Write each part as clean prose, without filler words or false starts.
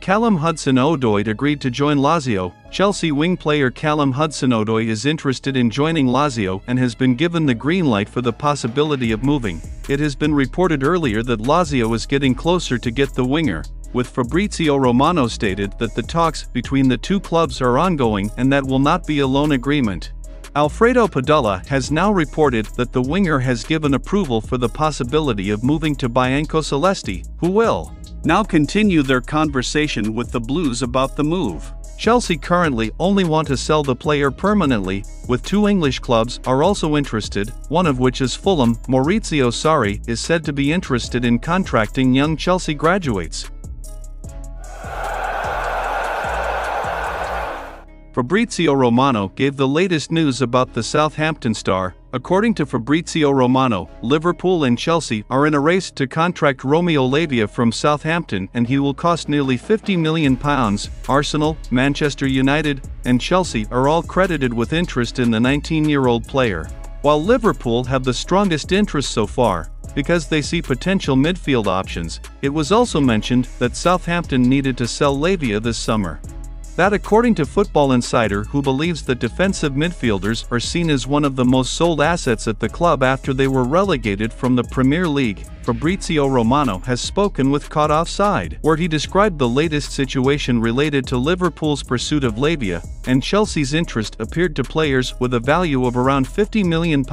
Callum Hudson-Odoi agreed to join Lazio. Chelsea wing player Callum Hudson-Odoi is interested in joining Lazio and has been given the green light for the possibility of moving. It has been reported earlier that Lazio is getting closer to get the winger, with Fabrizio Romano stated that the talks between the two clubs are ongoing and that will not be a loan agreement. Alfredo Padula has now reported that the winger has given approval for the possibility of moving to Biancocelesti, who will now continue their conversation with the Blues about the move. Chelsea currently only want to sell the player permanently, with two English clubs are also interested, one of which is Fulham. Maurizio Sarri is said to be interested in contracting young Chelsea graduates. Fabrizio Romano gave the latest news about the Southampton star. According to Fabrizio Romano, Liverpool and Chelsea are in a race to contract Romeo Lavia from Southampton, and he will cost nearly £50 million. Arsenal, Manchester United, and Chelsea are all credited with interest in the 19-year-old player, while Liverpool have the strongest interest so far, because they see potential midfield options. It was also mentioned that Southampton needed to sell Lavia this summer. That according to Football Insider, who believes that defensive midfielders are seen as one of the most sold assets at the club after they were relegated from the Premier League. Fabrizio Romano has spoken with Caught Offside, where he described the latest situation related to Liverpool's pursuit of Lavia, and Chelsea's interest appeared to players with a value of around £50 million.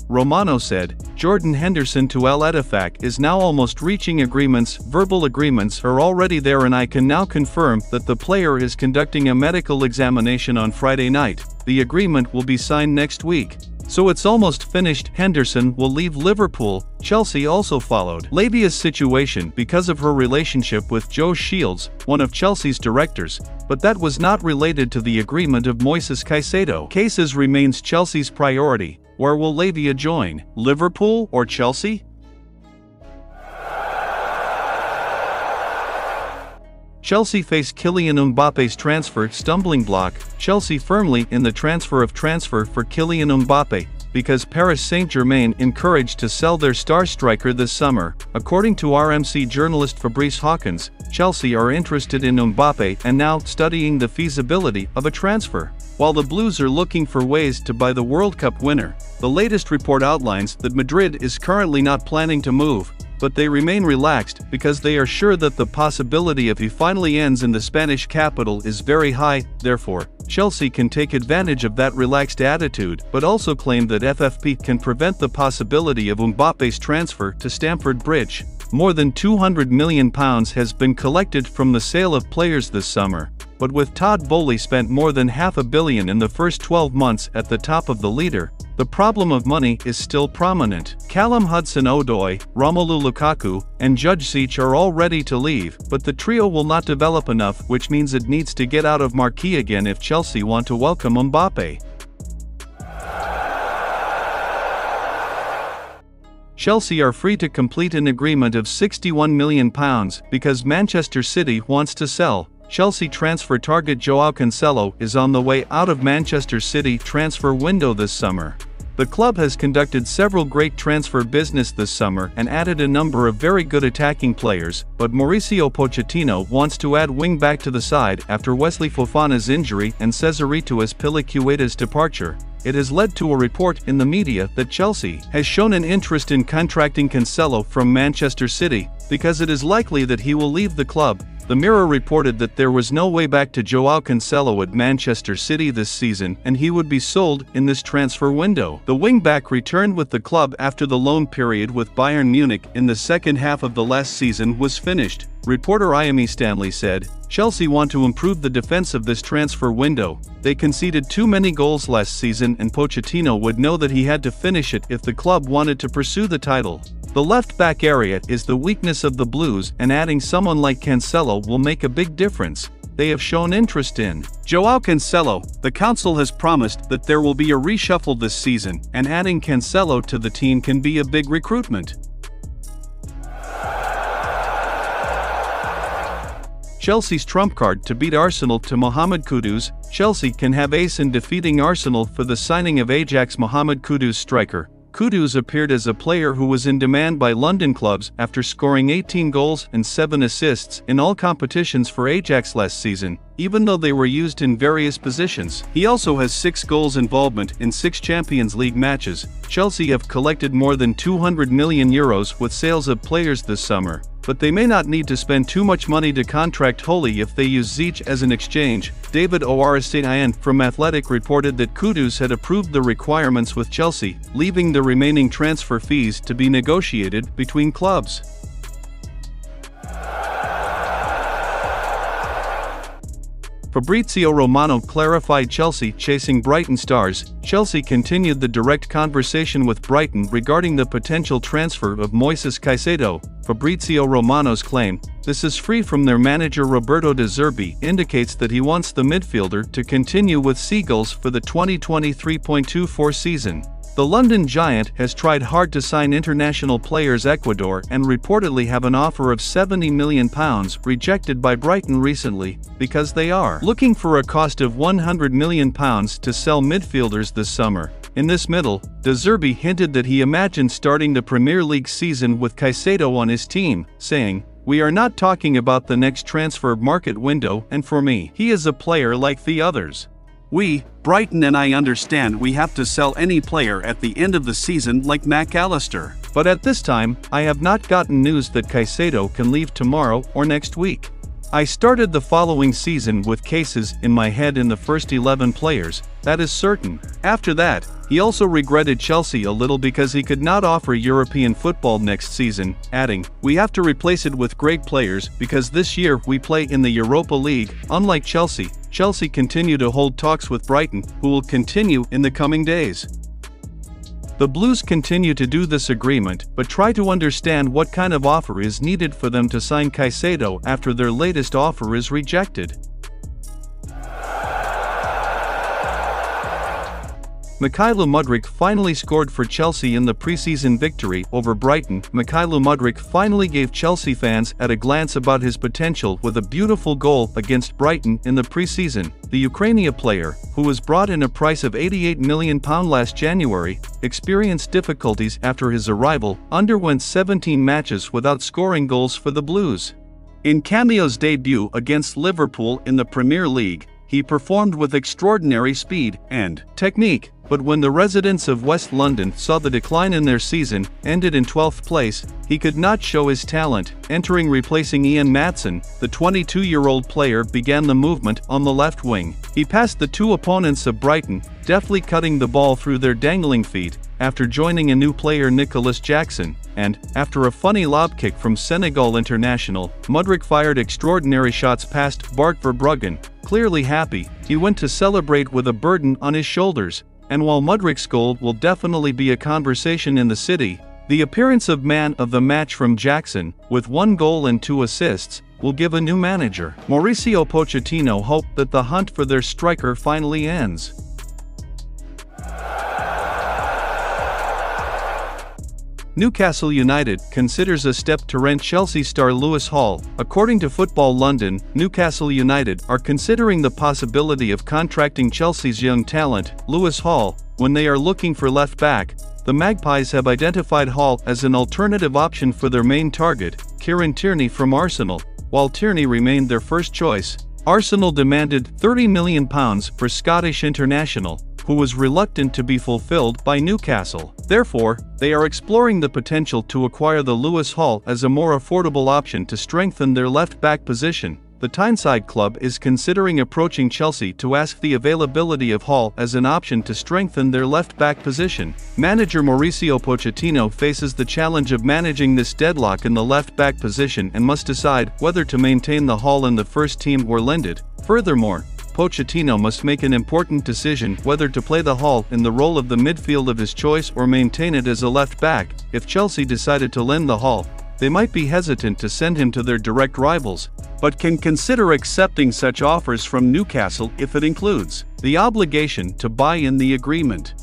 Romano said, Jordan Henderson to Al Ettifaq is now almost reaching agreements. Verbal agreements are already there, and I can now confirm that the player is conducting a medical examination on Friday night. The agreement will be signed next week. So it's almost finished. Henderson will leave Liverpool. Chelsea also followed Lavia's situation because of her relationship with Joe Shields, one of Chelsea's directors, but that was not related to the agreement of Moises Caicedo. Cases remains Chelsea's priority. Where will Lavia join, Liverpool or Chelsea? Chelsea face Kylian Mbappe's transfer stumbling block. Chelsea firmly in the transfer for Kylian Mbappe, because Paris Saint-Germain encouraged to sell their star striker this summer. According to RMC journalist Fabrice Hawkins, Chelsea are interested in Mbappe and now studying the feasibility of a transfer. While the Blues are looking for ways to buy the World Cup winner, the latest report outlines that Madrid is currently not planning to move, but they remain relaxed because they are sure that the possibility if he finally ends in the Spanish capital is very high. Therefore, Chelsea can take advantage of that relaxed attitude, but also claim that FFP can prevent the possibility of Mbappe's transfer to Stamford Bridge. More than £200 million has been collected from the sale of players this summer, but with Todd Boehly spent more than £500 million in the first 12 months at the top of the leader, the problem of money is still prominent. Callum Hudson-Odoi, Romelu Lukaku, and Judge Seach are all ready to leave, but the trio will not develop enough, which means it needs to get out of marquee again if Chelsea want to welcome Mbappe. Chelsea are free to complete an agreement of £61 million because Manchester City wants to sell. Chelsea transfer target Joao Cancelo is on the way out of Manchester City transfer window this summer. The club has conducted several great transfer business this summer and added a number of very good attacking players, but Mauricio Pochettino wants to add wing-back to the side after Wesley Fofana's injury and Cesarito Azpilicueta's departure. It has led to a report in the media that Chelsea has shown an interest in contracting Cancelo from Manchester City, because it is likely that he will leave the club. The Mirror reported that there was no way back to Joao Cancelo at Manchester City this season and he would be sold in this transfer window. The wing-back returned with the club after the loan period with Bayern Munich in the second half of the last season was finished. Reporter Iame Stanley said, Chelsea want to improve the defense of this transfer window. They conceded too many goals last season and Pochettino would know that he had to finish it if the club wanted to pursue the title. The left-back area is the weakness of the Blues, and adding someone like Cancelo will make a big difference. They have shown interest in Joao Cancelo. The council has promised that there will be a reshuffle this season, and adding Cancelo to the team can be a big recruitment. Chelsea's trump card to beat Arsenal to Mohamed Kudus. Chelsea can have ace in defeating Arsenal for the signing of Ajax Mohamed Kudus striker. Kudus appeared as a player who was in demand by London clubs after scoring 18 goals and 7 assists in all competitions for Ajax last season, even though they were used in various positions. He also has 6 goals involvement in 6 Champions League matches. Chelsea have collected more than €200 million with sales of players this summer, but they may not need to spend too much money to contract Olise if they use Ziyech as an exchange. David Oristaian from Athletic reported that Kudus had approved the requirements with Chelsea, leaving the remaining transfer fees to be negotiated between clubs. Fabrizio Romano clarified Chelsea chasing Brighton stars. Chelsea continued the direct conversation with Brighton regarding the potential transfer of Moises Caicedo. Fabrizio Romano's claim, "This is free from their manager Roberto De Zerbi," indicates that he wants the midfielder to continue with Seagulls for the 2023-24 season. The London giant has tried hard to sign international players Ecuador and reportedly have an offer of £70 million rejected by Brighton recently, because they are looking for a cost of £100 million to sell midfielders this summer. In this middle, De Zerbi hinted that he imagined starting the Premier League season with Caicedo on his team, saying, "We are not talking about the next transfer market window, and for me, he is a player like the others. We, Brighton, and I understand we have to sell any player at the end of the season like McAllister. But at this time, I have not gotten news that Caicedo can leave tomorrow or next week. I started the following season with cases in my head in the first 11 players, that is certain." After that, he also regretted Chelsea a little because he could not offer European football next season, adding, "We have to replace it with great players because this year we play in the Europa League, unlike Chelsea." Chelsea continue to hold talks with Brighton, who will continue in the coming days. The Blues continue to do this agreement, but try to understand what kind of offer is needed for them to sign Caicedo after their latest offer is rejected. Mykhailo Mudryk finally scored for Chelsea in the preseason victory over Brighton. Mykhailo Mudryk finally gave Chelsea fans at a glance about his potential with a beautiful goal against Brighton in the preseason. The Ukrainian player, who was brought in a price of £88 million last January, experienced difficulties after his arrival, underwent 17 matches without scoring goals for the Blues. In Cameo's debut against Liverpool in the Premier League, he performed with extraordinary speed and technique, but when the residents of West London saw the decline in their season, ended in 12th place, he could not show his talent. Entering replacing Ian Maatson, the 22-year-old player began the movement on the left wing. He passed the 2 opponents of Brighton, deftly cutting the ball through their dangling feet, after joining a new player Nicholas Jackson, and, after a funny lob kick from Senegal international, Mudryk fired extraordinary shots past Bart Verbruggen. Clearly happy, he went to celebrate with a burden on his shoulders. And while Mudryk's goal will definitely be a conversation in the city, the appearance of man of the match from Jackson, with 1 goal and 2 assists, will give a new manager, Mauricio Pochettino, hope that the hunt for their striker finally ends. Newcastle United considers a step to rent Chelsea star Lewis Hall. According to Football London, Newcastle United are considering the possibility of contracting Chelsea's young talent, Lewis Hall, when they are looking for left-back. The Magpies have identified Hall as an alternative option for their main target, Kieran Tierney from Arsenal. While Tierney remained their first choice, Arsenal demanded £30 million for Scottish international, who was reluctant to be fulfilled by Newcastle. Therefore, they are exploring the potential to acquire the Lewis Hall as a more affordable option to strengthen their left-back position. The Tyneside club is considering approaching Chelsea to ask the availability of Hall as an option to strengthen their left-back position. Manager Mauricio Pochettino faces the challenge of managing this deadlock in the left-back position and must decide whether to maintain the Hall in the first team or lend it. Furthermore, Pochettino must make an important decision whether to play the Hall in the role of the midfield of his choice or maintain it as a left-back. If Chelsea decided to lend the Hall, they might be hesitant to send him to their direct rivals, but can consider accepting such offers from Newcastle if it includes the obligation to buy in the agreement.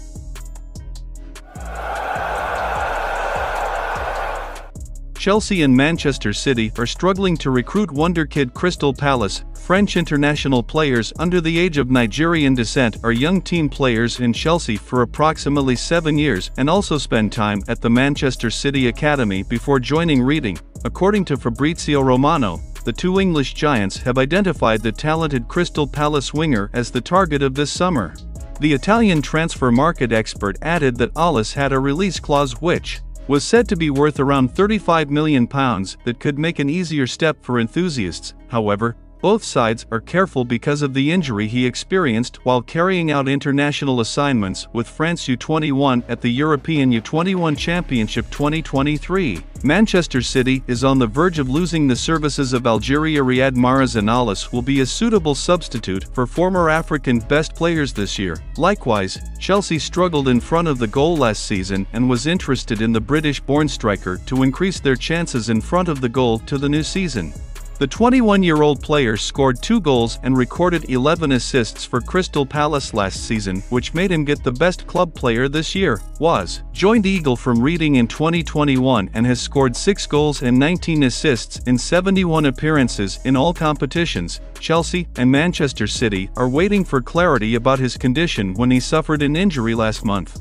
Chelsea and Manchester City are struggling to recruit wonderkid Crystal Palace. French international players under the age of Nigerian descent are young team players in Chelsea for approximately 7 years and also spend time at the Manchester City Academy before joining Reading. According to Fabrizio Romano, the two English giants have identified the talented Crystal Palace winger as the target of this summer. The Italian transfer market expert added that Olise had a release clause which was said to be worth around £35 million that could make an easier step for enthusiasts. However, both sides are careful because of the injury he experienced while carrying out international assignments with France U21 at the European U21 Championship 2023. Manchester City is on the verge of losing the services of Algeria Riyad Mahrez, and Olise will be a suitable substitute for former African best players this year. Likewise, Chelsea struggled in front of the goal last season and was interested in the British-born striker to increase their chances in front of the goal to the new season. The 21-year-old player scored 2 goals and recorded 11 assists for Crystal Palace last season, which made him get the best club player this year. Joined Eagle from Reading in 2021 and has scored 6 goals and 19 assists in 71 appearances in all competitions. Chelsea and Manchester City are waiting for clarity about his condition when he suffered an injury last month.